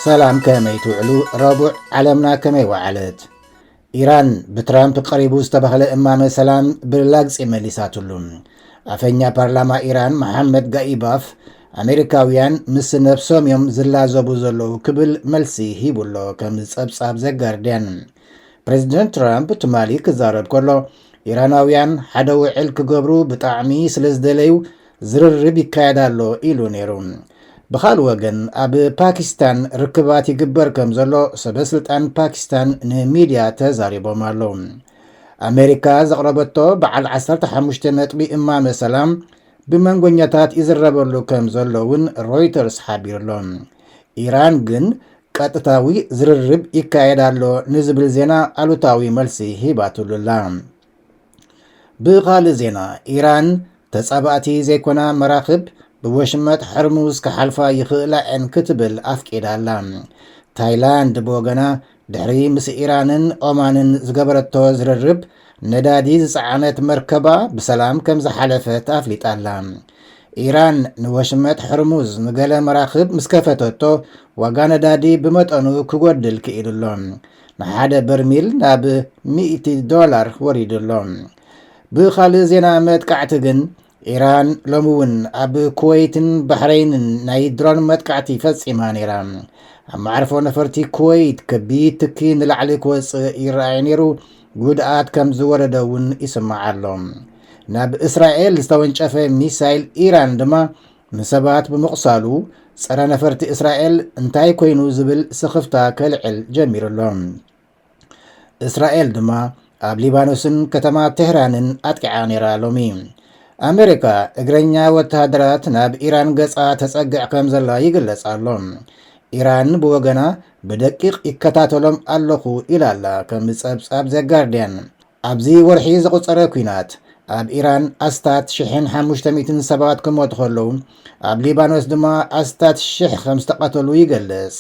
ሰላም ከመይ ትውዕሉ ረቡዕ ዓለምና ከመይ ወዓለት ኢራን ብትራምፕ ቀሪቡ ዝተባህለ እማመ ሰላም ብላግጽ መሊሳትሉ አፈኛ ፓርላማ ኢራን መሐመድ ጋኢባፍ አሜሪካውያን ምስ ነፍሶም እዮም ዝላዘቡ ዘለዉ ክብል መልሲ ሂቡሎ ከም ጸብጻብ ዘጋርድያን ፕሬዚደንት ትራምፕ ትማሊ ክዛረብ ከሎ ኢራናውያን ሓደ ውዕል ክገብሩ ብጣዕሚ ስለ ዝደለዩ ዝርርብ ይካየዳሎ ኢሉ ነይሩ። ብኻልእ ወገን ኣብ ፓኪስታን ርክባት ይግበር ከም ዘሎ ሰበስልጣን ፓኪስታን ንሚድያ ተዛሪቦም ኣለዉ። ኣሜሪካ ዘቕረበቶ በዓል 15 ነጥቢ እማመ ሰላም ብመንጎኛታት ይዝረበሉ ከም ዘለውን ሮይተርስ ሓቢሩሎም። ኢራን ግን ቀጥታዊ ዝርርብ ይካየዳሎ ንዝብል ዜና ኣሉታዊ መልሲ ሂባትሉላ። ብኻልእ ዜና ኢራን ተጻባእቲ ዘይኮና መራኽብ ብወሽመጥ ሕርሙዝ ክሓልፋ ይኽእላዕን ክትብል ኣፍቂዳላ። ታይላንድ ብወገና ድሕሪ ምስ ኢራንን ኦማንን ዝገበረቶ ዝርርብ ነዳዲ ዝፀዓነት መርከባ ብሰላም ከም ዝሓለፈት ኣፍሊጣላ። ኢራን ንወሽመጥ ሕርሙዝ ንገለ መራኽብ ምስ ከፈተቶ ዋጋ ነዳዲ ብመጠኑ ክጎድል ክኢልሎ ንሓደ በርሚል ናብ $100 ወሪዱሎ። ብኻልእ ዜና መጥቃዕቲ ግን ኢራን ሎሚ እውን ኣብ ኩዌይትን ባሕረይንን ናይ ድሮን መጥቃዕቲ ፈጺማ ነይራ። ኣብ ማዕርፎ ነፈርቲ ኩዌይት ከቢድ ትኪ ንላዕሊ ክወፅእ ይረኣይ ነይሩ። ጉድኣት ከም ዝወረደ እውን ይስማዕ ኣሎ። ናብ እስራኤል ዝተወንጨፈ ሚሳይል ኢራን ድማ ንሰባት ብምቕሳሉ ጸረ ነፈርቲ እስራኤል እንታይ ኮይኑ ዝብል ስኽፍታ ከልዕል ጀሚሩሎ። እስራኤል ድማ ኣብ ሊባኖስን ከተማ ቴህራንን ኣጥቂዓ ነይራ ሎሚ። ኣሜሪካ እግረኛ ወታደራት ናብ ኢራን ገጻ ተጸግዕ ከም ዘላ ይግለጽ ኣሎ። ኢራን ብወገና ብደቂቕ ይከታተሎም ኣለኹ ኢላላ ከም ጸብጻብ ዘጋርድያን። ኣብዚ ወርሒ ዝቝጸረ ኩናት ኣብ ኢራን ኣስታት 1500 ሰባት ክሞቱ ከለዉ ኣብ ሊባኖስ ድማ ኣስታት 1000 ከም ዝተቐተሉ ይገልጽ።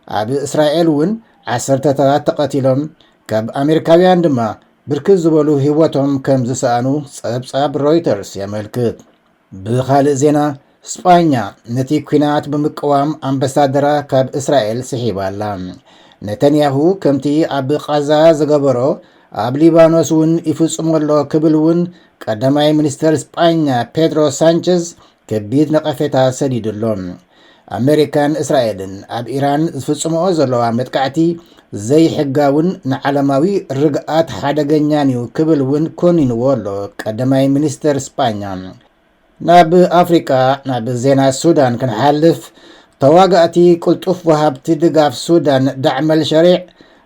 ኣብ እስራኤል እውን 10 ተቐቲሎም ካብ ኣሜሪካውያን ድማ ብርክት ዝበሉ ህይወቶም ከም ዝሰኣኑ ጸብጻብ ሮይተርስ የመልክት። ብኻልእ ዜና ስጳኛ ነቲ ኩናት ብምቅዋም ኣምባሳደራ ካብ እስራኤል ስሒባላ። ነተንያሁ ከምቲ ኣብ ቃዛ ዝገበሮ ኣብ ሊባኖስ እውን ይፍጽመሎ ክብል እውን ቀዳማይ ሚኒስተር ስጳኛ ፔድሮ ሳንቸዝ ከቢድ ነቐፌታ ሰዲድሎ። ኣሜሪካን እስራኤልን ኣብ ኢራን ዝፍጽምኦ ዘለዋ መጥቃዕቲ ዘይሕጋውን ንዓለማዊ ርግኣት ሓደገኛን እዩ ክብል እውን ኮኒንዎ ኣሎ ቀዳማይ ሚኒስተር ስጳኛ። ናብ ኣፍሪቃ ናብ ዜና ሱዳን ክንሓልፍ ተዋጋእቲ ቅልጡፍ ወሃብቲ ድጋፍ ሱዳን ዳዕመል ሸሪዕ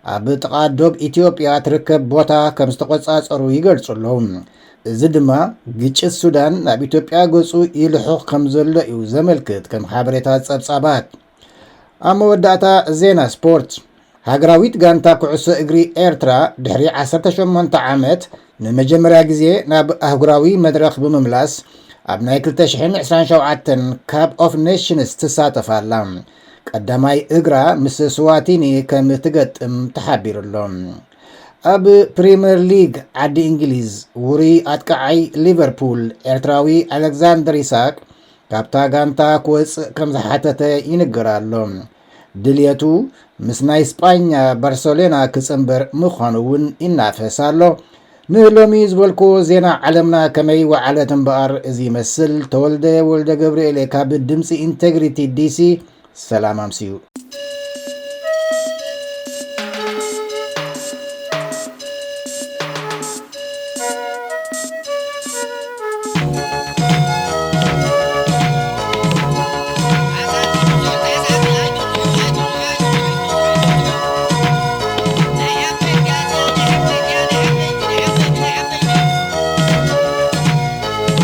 ኣብ ጥቓ ዶብ ኢትዮጵያ ትርከብ ቦታ ከም ዝተቖጻጸሩ ይገልጹ ኣለዉ። እዚ ድማ ግጭት ሱዳን ናብ ኢትዮጵያ ገጹ ይልሑቕ ከም ዘሎ እዩ ዘመልክት ከም ሓበሬታት ጸብጻባት። ኣብ መወዳእታ ዜና ስፖርት ሃገራዊት ጋንታ ኩዕሶ እግሪ ኤርትራ ድሕሪ 18 ዓመት ንመጀመርያ ግዜ ናብ ኣህጉራዊ መድረኽ ብምምላስ ኣብ ናይ 2027 ካፕ ኦፍ ኔሽንስ ትሳተፋላ። ቀዳማይ እግራ ምስ ስዋቲኒ ከም ትገጥም ተሓቢሩሎ። ኣብ ፕሪምየር ሊግ ዓዲ እንግሊዝ ውሩይ ኣጥቃዓይ ሊቨርፑል ኤርትራዊ ኣሌክዛንደር ኢሳቅ ካብታ ጋንታ ክወፅእ ከም ዝሓተተ ይንገራሎ። ድልየቱ ምስ ናይ ስጳኛ ባርሴሎና ክጽምበር ምዃኑ እውን ይናፈስ ኣሎ። ንሎሚ ዝበልኩ ዜና ዓለምና ከመይ ወዓለት እምበኣር እዚ ይመስል። ተወልደ ወልደ ገብርኤል ካብ ድምፂ ኢንቴግሪቲ ዲሲ ሰላም ኣምስዩ።